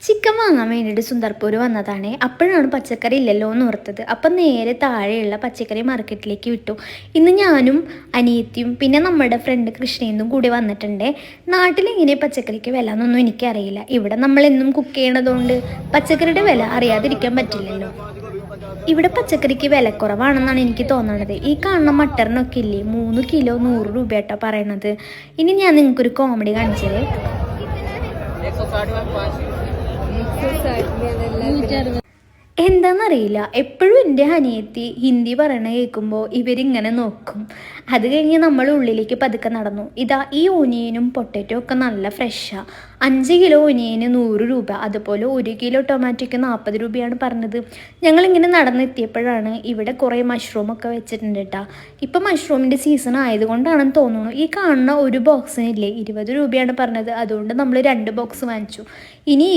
Chicken വാങ്ങാൻ വേണ്ടിയിട്ട് സുന്ദർപൂർ വന്നതാണ്. അപ്പോഴാണ് പച്ചക്കറി ഇല്ലല്ലോ എന്ന് ഓർത്തത്. അപ്പം നേരെ താഴെയുള്ള പച്ചക്കറി മാർക്കറ്റിലേക്ക് വിട്ടു. ഇന്ന് ഞാനും അനിയത്തിയും പിന്നെ നമ്മുടെ ഫ്രണ്ട് കൃഷ്ണയും കൂടി വന്നിട്ടുണ്ട്. നാട്ടിലെങ്ങനെ പച്ചക്കറിക്ക് വില എന്നൊന്നും എനിക്കറിയില്ല. ഇവിടെ നമ്മളെന്നും കുക്ക് ചെയ്യണതുകൊണ്ട് പച്ചക്കറിയുടെ വില അറിയാതിരിക്കാൻ പറ്റില്ലല്ലോ. ഇവിടെ പച്ചക്കറിക്ക് വിലക്കുറവാണെന്നാണ് എനിക്ക് തോന്നുന്നത്. ഈ കാണുന്ന മട്ടറിനൊക്കെ ഇല്ലേ 3 കിലോ 100 രൂപയാട്ടോ പറയണത്. ഇനി ഞാൻ നിങ്ങൾക്കൊരു കോമഡി കാണിച്ചത്. എന്താണെന്നറിയില്ല, എപ്പോഴും എൻ്റെ അനിയത്തി ഹിന്ദി പറയണ കേൾക്കുമ്പോൾ ഇവരിങ്ങനെ നോക്കും. അത് കഴിഞ്ഞ് നമ്മൾ ഉള്ളിലേക്ക് പതുക്കെ നടന്നു. ഇതാ ഈ ഓനിയനും പൊട്ടറ്റോ ഒക്കെ നല്ല ഫ്രഷാണ്. 5 കിലോ ഓനിയന് 100 രൂപ, അതുപോലെ 1 കിലോ ടൊമാറ്റോയ്ക്ക് 40 രൂപയാണ് പറഞ്ഞത്. ഞങ്ങളിങ്ങനെ നടന്നെത്തിയപ്പോഴാണ് ഇവിടെ കുറേ മഷ്റൂമൊക്കെ വെച്ചിട്ടുണ്ട് കേട്ടോ. ഇപ്പം മഷ്റൂമിൻ്റെ സീസൺ ആയതുകൊണ്ടാണെന്ന് തോന്നുന്നു. ഈ കാണുന്ന ഒരു ബോക്സിനില്ലേ 20 രൂപയാണ് പറഞ്ഞത്. അതുകൊണ്ട് നമ്മൾ 2 ബോക്സ് വാങ്ങിച്ചു. ഇനി